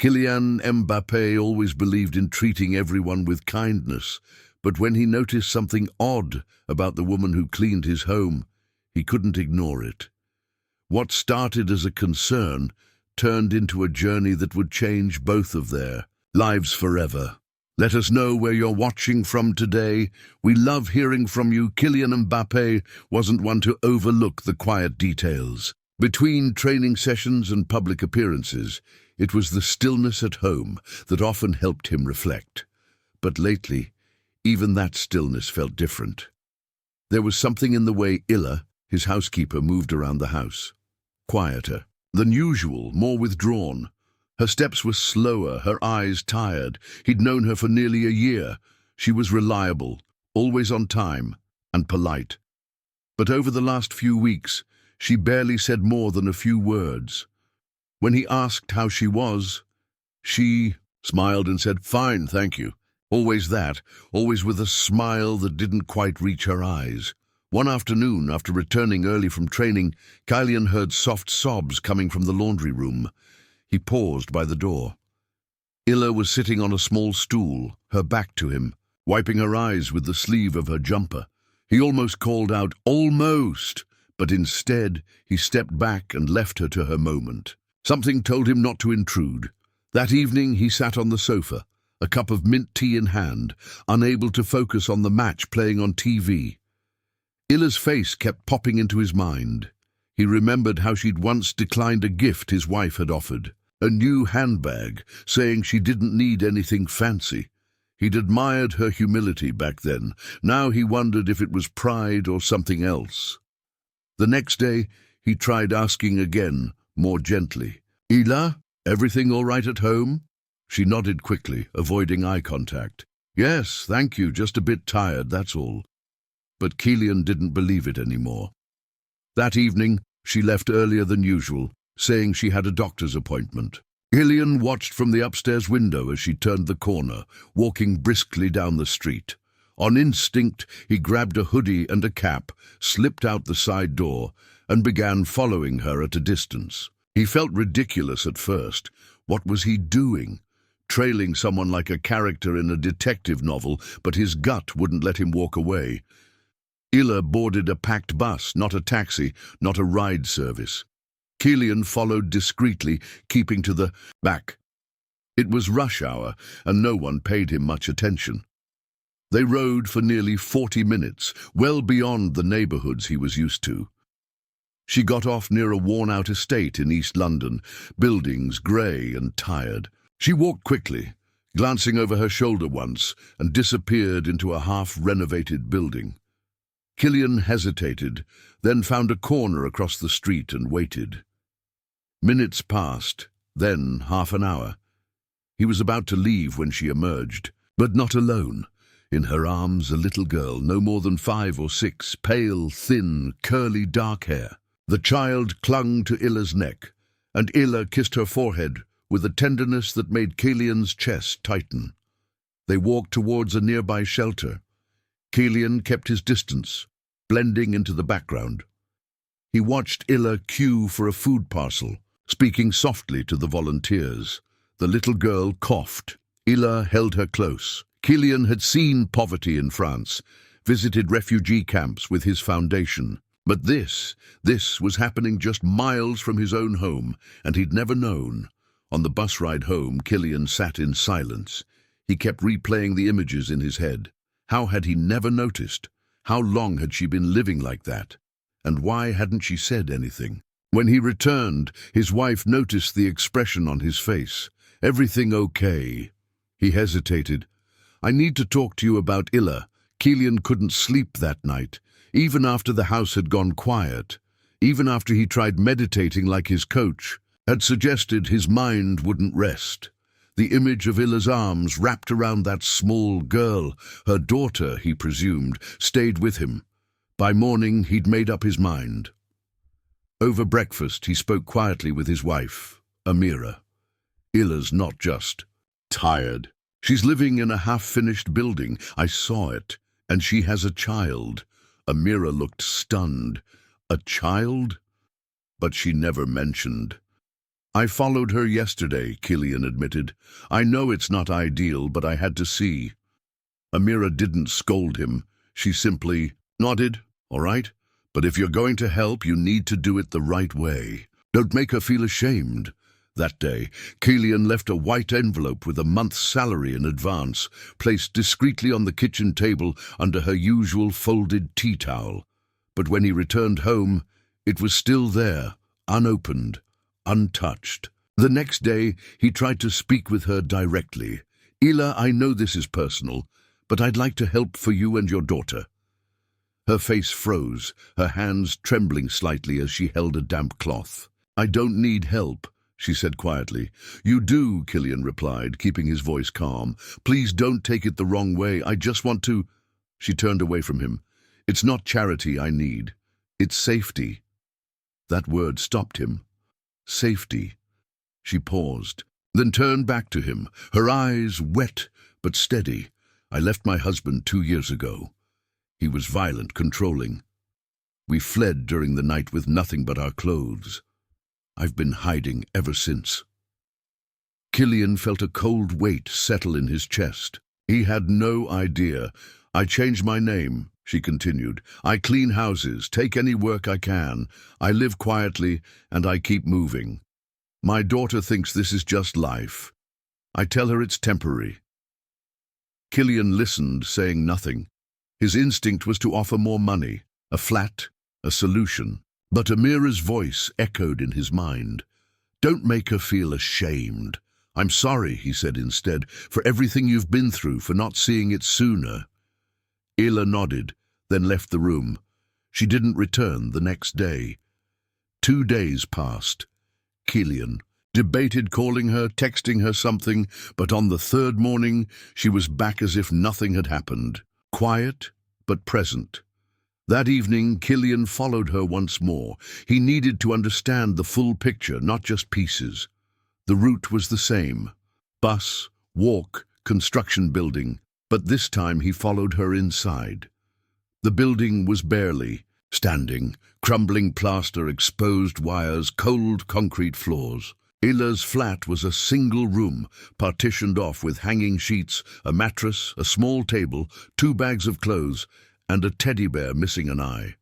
Kylian Mbappé always believed in treating everyone with kindness, but when he noticed something odd about the woman who cleaned his home, he couldn't ignore it. What started as a concern turned into a journey that would change both of their lives forever. Let us know where you're watching from today. We love hearing from you. Kylian Mbappé wasn't one to overlook the quiet details. Between training sessions and public appearances, it was the stillness at home that often helped him reflect. But lately, even that stillness felt different. There was something in the way Illa, his housekeeper, moved around the house. Quieter than usual, more withdrawn. Her steps were slower, her eyes tired. He'd known her for nearly a year. She was reliable, always on time, and polite. But over the last few weeks, she barely said more than a few words. When he asked how she was, she smiled and said, "Fine, thank you." Always that, always with a smile that didn't quite reach her eyes. One afternoon, after returning early from training, Kylian heard soft sobs coming from the laundry room. He paused by the door. Illa was sitting on a small stool, her back to him, wiping her eyes with the sleeve of her jumper. He almost called out, "Almost!" but instead he stepped back and left her to her moment. Something told him not to intrude. That evening he sat on the sofa, a cup of mint tea in hand, unable to focus on the match playing on TV. Illa's face kept popping into his mind. He remembered how she'd once declined a gift his wife had offered, a new handbag, saying she didn't need anything fancy. He'd admired her humility back then. Now he wondered if it was pride or something else. The next day, he tried asking again, more gently. "Illa, everything all right at home?" She nodded quickly, avoiding eye contact. "Yes, thank you, just a bit tired, that's all." But Kylian didn't believe it anymore. That evening, she left earlier than usual, saying she had a doctor's appointment. Kylian watched from the upstairs window as she turned the corner, walking briskly down the street. On instinct, he grabbed a hoodie and a cap, slipped out the side door, and began following her at a distance. He felt ridiculous at first. What was he doing? Trailing someone like a character in a detective novel, but his gut wouldn't let him walk away. Illa boarded a packed bus, not a taxi, not a ride service. Kylian followed discreetly, keeping to the back. It was rush hour, and no one paid him much attention. They rode for nearly 40 minutes, well beyond the neighborhoods he was used to. She got off near a worn-out estate in East London, buildings grey and tired. She walked quickly, glancing over her shoulder once, and disappeared into a half-renovated building. Kylian hesitated, then found a corner across the street and waited. Minutes passed, then half an hour. He was about to leave when she emerged, but not alone. In her arms, a little girl, no more than 5 or 6, pale, thin, curly, dark hair. The child clung to Illa's neck, and Illa kissed her forehead with a tenderness that made Kylian's chest tighten. They walked towards a nearby shelter. Kylian kept his distance, blending into the background. He watched Illa queue for a food parcel, speaking softly to the volunteers. The little girl coughed. Illa held her close. Kylian had seen poverty in France, visited refugee camps with his foundation. But this was happening just miles from his own home, and he'd never known. On the bus ride home, Kylian sat in silence. He kept replaying the images in his head. How had he never noticed? How long had she been living like that? And why hadn't she said anything? When he returned, his wife noticed the expression on his face. "Everything okay?" He hesitated. "I need to talk to you about Illa." Kylian couldn't sleep that night, even after the house had gone quiet, even after he tried meditating like his coach had suggested. His mind wouldn't rest. The image of Illa's arms wrapped around that small girl, her daughter, he presumed, stayed with him. By morning, he'd made up his mind. Over breakfast, he spoke quietly with his wife, Amira. "Illa's not just tired. She's living in a half-finished building. I saw it. And she has a child." Amira looked stunned. "A child?" But she never mentioned. I followed her yesterday, Kylian admitted. I know it's not ideal, but I had to see. Amira didn't scold him. She simply nodded. All right, but if you're going to help, you need to do it the right way. Don't make her feel ashamed. That day, Kylian left a white envelope with a month's salary in advance, placed discreetly on the kitchen table under her usual folded tea towel. But when he returned home, it was still there, unopened, untouched. The next day, he tried to speak with her directly. "Ila, I know this is personal, but I'd like to help for you and your daughter." Her face froze, her hands trembling slightly as she held a damp cloth. "I don't need help," she said quietly. "You do," Kylian replied, keeping his voice calm. "Please don't take it the wrong way. I just want to—" She turned away from him. "It's not charity I need. It's safety." That word stopped him. Safety. She paused, then turned back to him, her eyes wet but steady. "I left my husband 2 years ago. He was violent, controlling. We fled during the night with nothing but our clothes. I've been hiding ever since." Kylian felt a cold weight settle in his chest. He had no idea. "I changed my name," she continued. "I clean houses, take any work I can. I live quietly, and I keep moving. My daughter thinks this is just life. I tell her it's temporary." Kylian listened, saying nothing. His instinct was to offer more money, a flat, a solution. But Amira's voice echoed in his mind. "Don't make her feel ashamed." "I'm sorry," he said instead, "for everything you've been through, for not seeing it sooner." Ila nodded, then left the room. She didn't return the next day. 2 days passed. Kylian debated calling her, texting her something, but on the 3rd morning she was back as if nothing had happened. Quiet, but present. That evening, Kylian followed her once more. He needed to understand the full picture, not just pieces. The route was the same. Bus, walk, construction building. But this time he followed her inside. The building was barely standing. Crumbling plaster, exposed wires, cold concrete floors. Ila's flat was a single room, partitioned off with hanging sheets, a mattress, a small table, 2 bags of clothes, and a teddy bear missing an eye.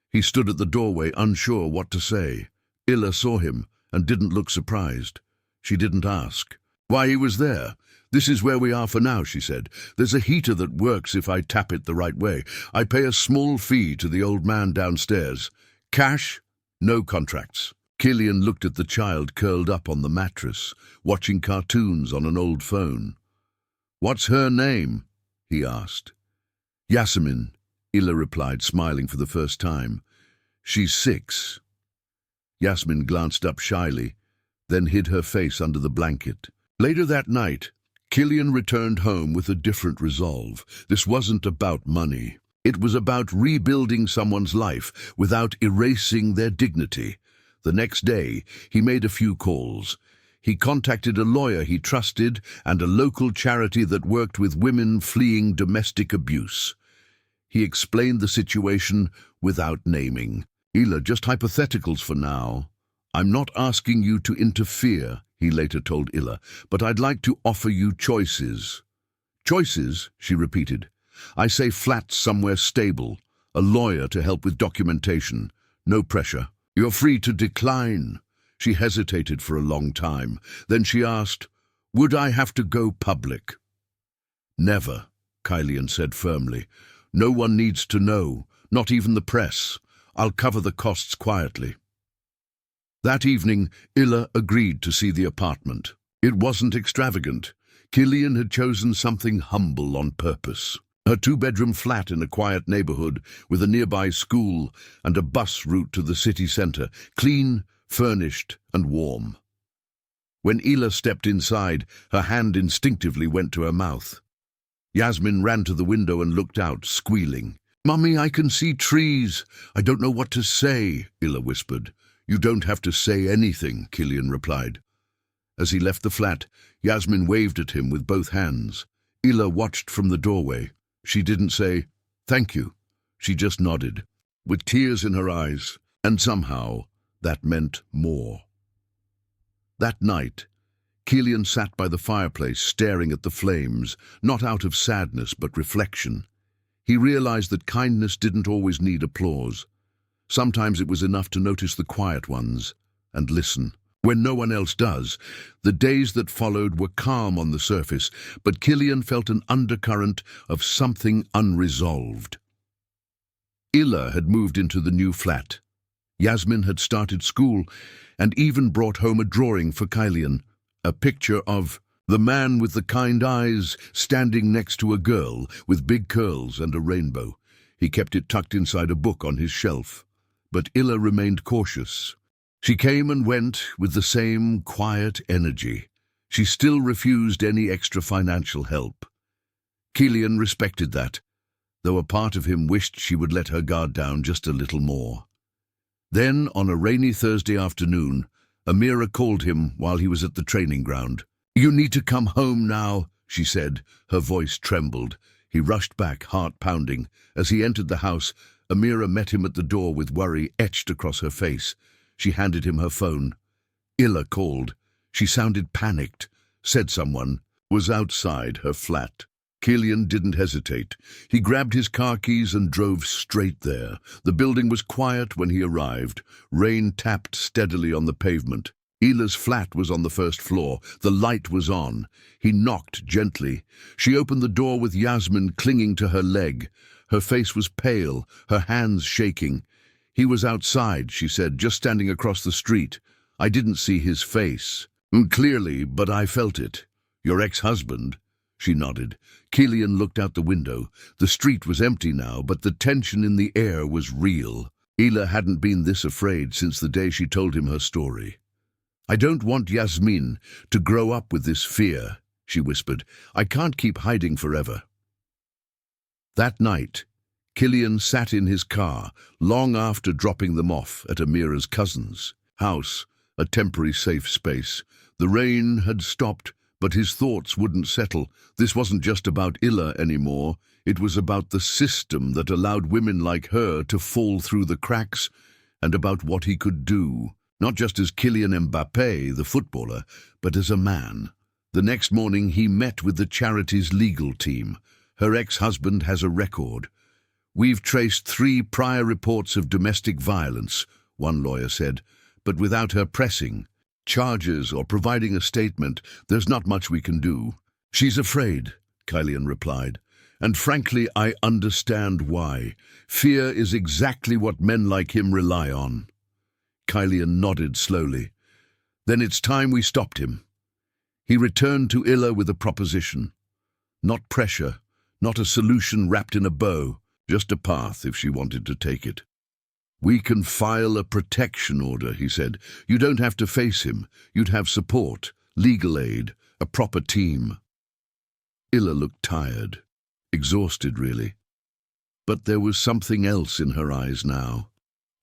He stood at the doorway, unsure what to say. Ila saw him and didn't look surprised. She didn't ask why he was there. "This is where we are for now," she said. "There's a heater that works if I tap it the right way. I pay a small fee to the old man downstairs. Cash, no contracts." Kylian looked at the child curled up on the mattress, watching cartoons on an old phone. "What's her name?" he asked. "Yasmin," Ila replied, smiling for the first time. "She's 6. Yasmin glanced up shyly, then hid her face under the blanket. Later that night, Kylian returned home with a different resolve. This wasn't about money. It was about rebuilding someone's life without erasing their dignity. The next day, he made a few calls. He contacted a lawyer he trusted and a local charity that worked with women fleeing domestic abuse. He explained the situation without naming. "Ila, just hypotheticals for now. I'm not asking you to interfere," he later told Ila, "but I'd like to offer you choices." "Choices?" she repeated. "I say flats somewhere stable, a lawyer to help with documentation. No pressure. You're free to decline." She hesitated for a long time. Then she asked, "Would I have to go public?" "Never," Kylian said firmly. "No one needs to know, not even the press. I'll cover the costs quietly." That evening, Ila agreed to see the apartment. It wasn't extravagant. Kylian had chosen something humble on purpose. Her 2-bedroom flat in a quiet neighborhood with a nearby school and a bus route to the city center, clean, furnished, and warm. When Ila stepped inside, her hand instinctively went to her mouth. Yasmin ran to the window and looked out, squealing. "Mummy, I can see trees. I don't know what to say," Ila whispered. "You don't have to say anything," Kylian replied. As he left the flat, Yasmin waved at him with both hands. Ila watched from the doorway. She didn't say, "Thank you." She just nodded, with tears in her eyes, and somehow that meant more. That night, Kylian sat by the fireplace staring at the flames, not out of sadness but reflection. He realized that kindness didn't always need applause. Sometimes it was enough to notice the quiet ones and listen. When no one else does, the days that followed were calm on the surface, but Kylian felt an undercurrent of something unresolved. Illa had moved into the new flat. Yasmin had started school and even brought home a drawing for Kylian, a picture of the man with the kind eyes standing next to a girl with big curls and a rainbow. He kept it tucked inside a book on his shelf. But Illa remained cautious. She came and went with the same quiet energy. She still refused any extra financial help. Kylian respected that, though a part of him wished she would let her guard down just a little more. Then, on a rainy Thursday afternoon, Amira called him while he was at the training ground. "You need to come home now," she said. Her voice trembled. He rushed back, heart pounding. As he entered the house, Amira met him at the door with worry etched across her face. She handed him her phone. Illa called. She sounded panicked. Said someone was outside her flat. Kylian didn't hesitate. He grabbed his car keys and drove straight there. The building was quiet when he arrived. Rain tapped steadily on the pavement. Illa's flat was on the first floor. The light was on. He knocked gently. She opened the door with Yasmin clinging to her leg. Her face was pale, her hands shaking. "He was outside," she said, "just standing across the street. I didn't see his face." "Clearly, but I felt it." "Your ex-husband?" She nodded. Kylian looked out the window. The street was empty now, but the tension in the air was real. Illa hadn't been this afraid since the day she told him her story. "I don't want Yasmin to grow up with this fear," she whispered. "I can't keep hiding forever." That night, Kylian sat in his car, long after dropping them off at Amira's cousin's house, a temporary safe space. The rain had stopped, but his thoughts wouldn't settle. This wasn't just about Illa anymore. It was about the system that allowed women like her to fall through the cracks, and about what he could do, not just as Kylian Mbappé, the footballer, but as a man. The next morning he met with the charity's legal team. Her ex-husband has a record. "We've traced 3 prior reports of domestic violence," one lawyer said, "but without her pressing charges or providing a statement, there's not much we can do." "She's afraid," Kylian replied, "and frankly, I understand why. Fear is exactly what men like him rely on." Kylian nodded slowly. "Then it's time we stopped him." He returned to Illa with a proposition. Not pressure, not a solution wrapped in a bow, just a path if she wanted to take it. "We can file a protection order," he said. "You don't have to face him. You'd have support, legal aid, a proper team." Illa looked tired, exhausted really. But there was something else in her eyes now.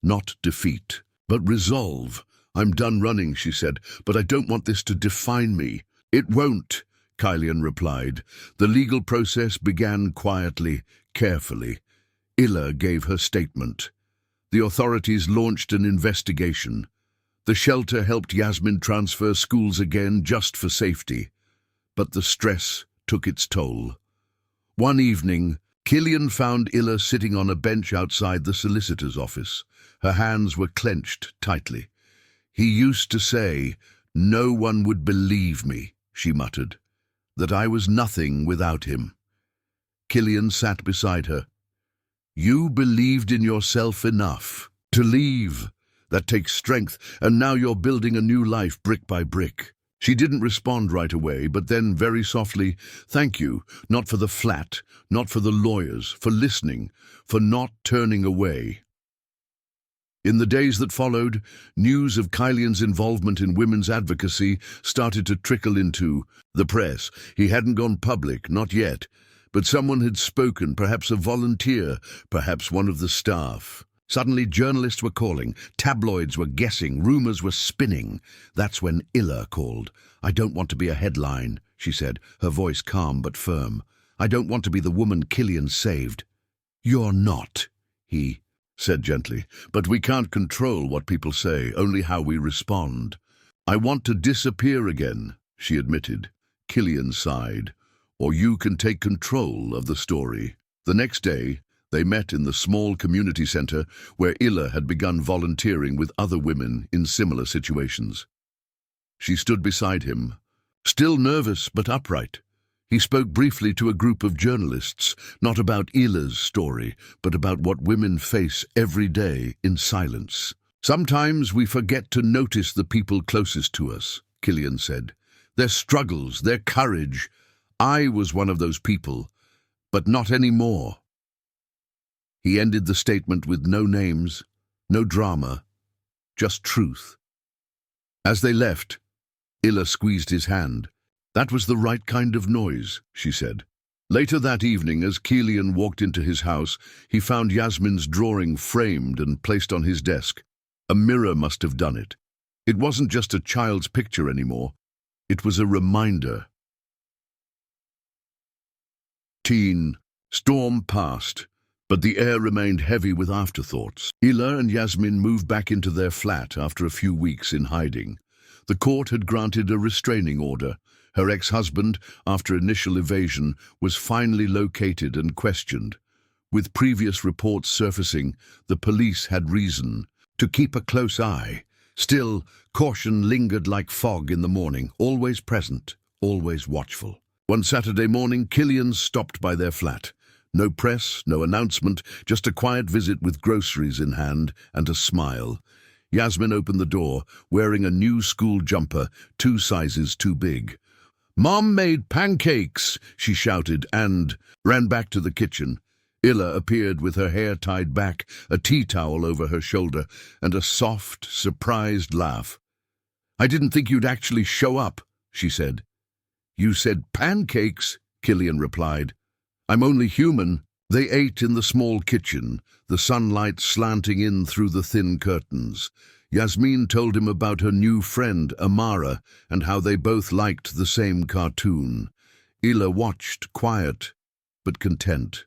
Not defeat, but resolve. "I'm done running," she said, "but I don't want this to define me." "It won't," Kylian replied. The legal process began quietly, carefully. Illa gave her statement. The authorities launched an investigation. The shelter helped Yasmin transfer schools again just for safety. But the stress took its toll. One evening, Kylian found Illa sitting on a bench outside the solicitor's office. Her hands were clenched tightly. "He used to say, 'No one would believe me,'" she muttered, "that I was nothing without him." Kylian sat beside her. "You believed in yourself enough to leave. That takes strength, and now you're building a new life brick by brick." She didn't respond right away, but then very softly, "Thank you, not for the flat, not for the lawyers, for listening, for not turning away." In the days that followed, news of Kylian's involvement in women's advocacy started to trickle into the press. He hadn't gone public, not yet, but someone had spoken, perhaps a volunteer, perhaps one of the staff. Suddenly journalists were calling, tabloids were guessing, rumors were spinning. That's when Illa called. "I don't want to be a headline," she said, her voice calm but firm. "I don't want to be the woman Kylian saved." "You're not," he said gently, "but we can't control what people say, only how we respond." I want to disappear again, she admitted. Kylian sighed. Or you can take control of the story. The next day, they met in the small community center where Ila had begun volunteering with other women in similar situations. She stood beside him, still nervous but upright. He spoke briefly to a group of journalists, not about Ila's story, but about what women face every day in silence. Sometimes we forget to notice the people closest to us, Kylian said. Their struggles, their courage. I was one of those people, but not anymore. He ended the statement with no names, no drama, just truth. As they left, Ila squeezed his hand. That was the right kind of noise, she said. Later that evening, as Kylian walked into his house, he found Yasmin's drawing framed and placed on his desk. A mirror must have done it. It wasn't just a child's picture anymore. It was a reminder. Storm passed, but the air remained heavy with afterthoughts. Ila and Yasmin moved back into their flat after a few weeks in hiding. The court had granted a restraining order. Her ex-husband, after initial evasion, was finally located and questioned. With previous reports surfacing, the police had reason to keep a close eye. Still, caution lingered like fog in the morning, always present, always watchful. One Saturday morning, Kylian stopped by their flat. No press, no announcement, just a quiet visit with groceries in hand and a smile. Yasmin opened the door, wearing a new school jumper, 2 sizes too big. "Mom made pancakes," she shouted and ran back to the kitchen. Ila appeared with her hair tied back, a tea towel over her shoulder, and a soft, surprised laugh. "I didn't think you'd actually show up," she said. "You said pancakes," Kylian replied. "I'm only human." They ate in the small kitchen, the sunlight slanting in through the thin curtains. Yasmin told him about her new friend, Amara, and how they both liked the same cartoon. Ila watched, quiet but content.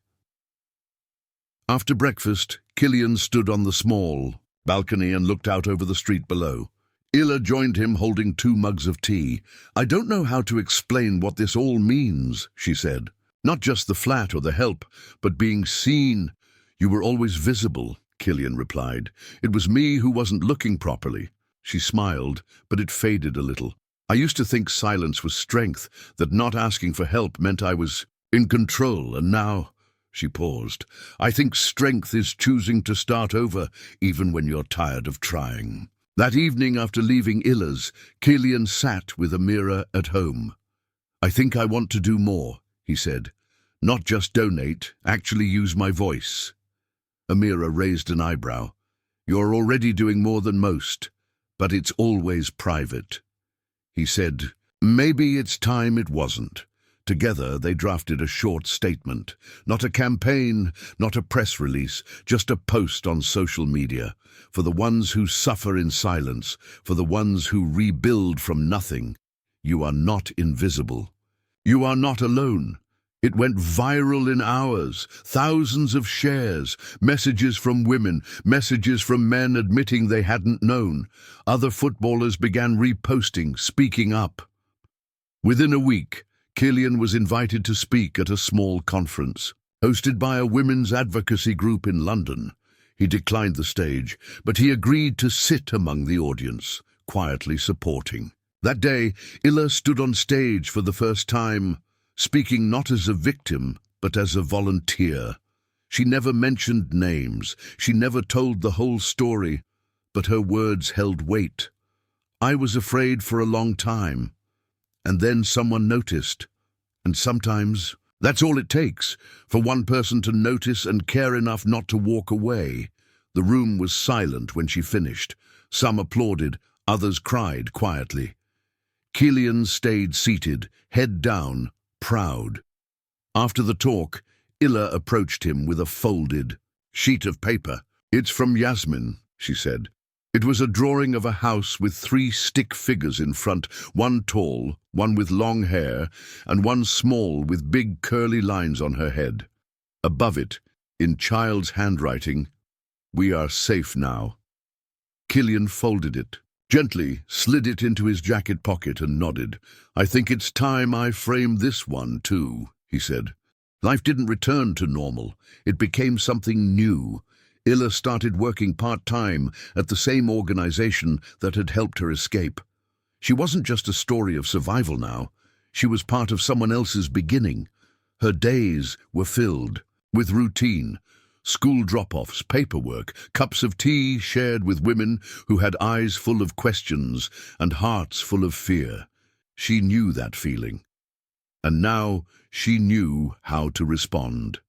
After breakfast, Kylian stood on the small balcony and looked out over the street below. Ila joined him holding 2 mugs of tea. "I don't know how to explain what this all means," she said. "Not just the flat or the help, but being seen." "You were always visible," Kylian replied. "It was me who wasn't looking properly." She smiled, but it faded a little. "I used to think silence was strength, that not asking for help meant I was in control, and now—" She paused. "I think strength is choosing to start over, even when you're tired of trying." That evening after leaving Ila's, Kylian sat with Amira at home. "I think I want to do more," he said. "Not just donate, actually use my voice." Amira raised an eyebrow. "You're already doing more than most, but it's always private." He said, "Maybe it's time it wasn't." Together they drafted a short statement. Not a campaign, not a press release, just a post on social media. For the ones who suffer in silence, for the ones who rebuild from nothing, you are not invisible. You are not alone. It went viral in hours, thousands of shares, messages from women, messages from men admitting they hadn't known. Other footballers began reposting, speaking up. Within a week, Kylian was invited to speak at a small conference, hosted by a women's advocacy group in London. He declined the stage, but he agreed to sit among the audience, quietly supporting. That day, Ila stood on stage for the first time, speaking not as a victim, but as a volunteer. She never mentioned names, she never told the whole story, but her words held weight. "I was afraid for a long time. And then someone noticed. And sometimes that's all it takes, for one person to notice and care enough not to walk away." The room was silent when she finished. Some applauded, others cried quietly. Kylian stayed seated, head down, proud. After the talk, Ila approached him with a folded sheet of paper. "It's from Yasmin," she said. It was a drawing of a house with 3 stick figures in front, one tall, one with long hair, and one small with big curly lines on her head. Above it, in child's handwriting, "We are safe now." Kylian folded it. gently slid it into his jacket pocket and nodded. "I think it's time I frame this one too," he said. Life didn't return to normal. It became something new. Illa started working part-time at the same organization that had helped her escape. She wasn't just a story of survival now. She was part of someone else's beginning. Her days were filled with routine, school drop-offs, paperwork, cups of tea shared with women who had eyes full of questions and hearts full of fear. She knew that feeling. And now she knew how to respond.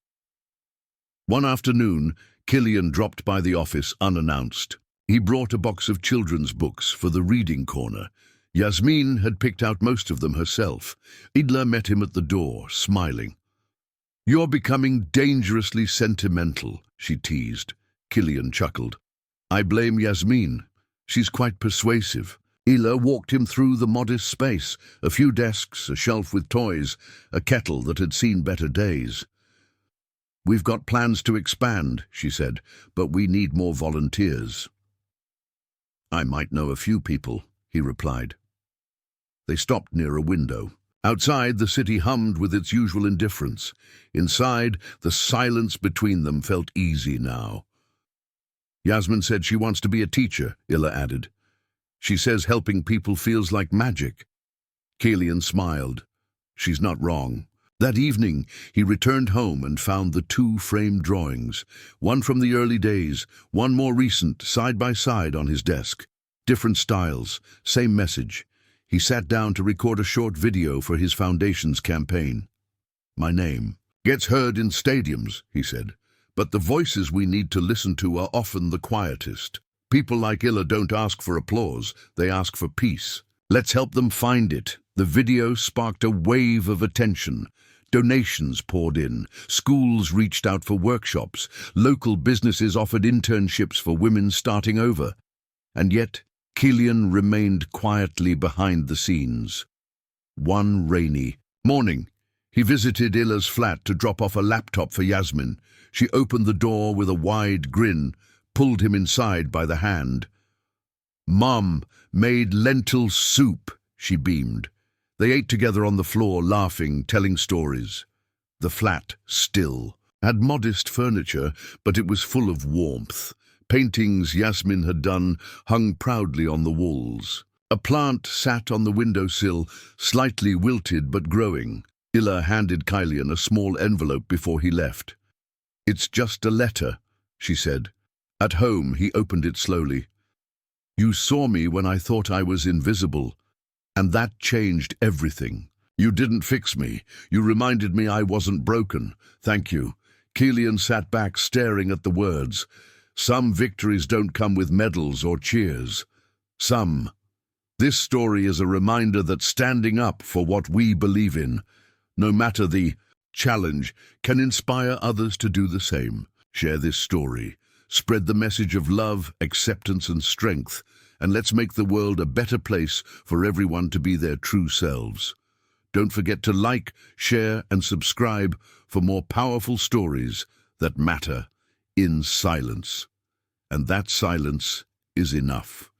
One afternoon, Kylian dropped by the office unannounced. He brought a box of children's books for the reading corner. Yasmin had picked out most of them herself. Idla met him at the door, smiling. "You're becoming dangerously sentimental," she teased. Kylian chuckled. "I blame Yasmin. She's quite persuasive." Ila walked him through the modest space, a few desks, a shelf with toys, a kettle that had seen better days. "We've got plans to expand," she said, "but we need more volunteers." "I might know a few people," he replied. They stopped near a window. Outside, the city hummed with its usual indifference. Inside, the silence between them felt easy now. "Yasmin said she wants to be a teacher," Illa added. "She says helping people feels like magic." Kylian smiled. She's not wrong. That evening, he returned home and found the two framed drawings, one from the early days, one more recent, side by side on his desk. Different styles, same message. He sat down to record a short video for his foundation's campaign. "My name gets heard in stadiums," he said, "but the voices we need to listen to are often the quietest. People like Illa don't ask for applause, they ask for peace. Let's help them find it." The video sparked a wave of attention. Donations poured in, schools reached out for workshops, local businesses offered internships for women starting over. And yet, Kylian remained quietly behind the scenes. One rainy morning, he visited Illa's flat to drop off a laptop for Yasmin. She opened the door with a wide grin, pulled him inside by the hand. "Mom made lentil soup," she beamed. They ate together on the floor, laughing, telling stories. The flat, still, had modest furniture, but it was full of warmth. Paintings Yasmin had done hung proudly on the walls. A plant sat on the windowsill, slightly wilted but growing. Illa handed Kylian a small envelope before he left. "It's just a letter," she said. At home, he opened it slowly. "You saw me when I thought I was invisible, and that changed everything. You didn't fix me. You reminded me I wasn't broken. Thank you." Kylian sat back, staring at the words. Some victories don't come with medals or cheers. Some. This story is a reminder that standing up for what we believe in, no matter the challenge, can inspire others to do the same. Share this story. Spread the message of love, acceptance, and strength, and let's make the world a better place for everyone to be their true selves. Don't forget to like, share, and subscribe for more powerful stories that matter in silence. And that silence is enough.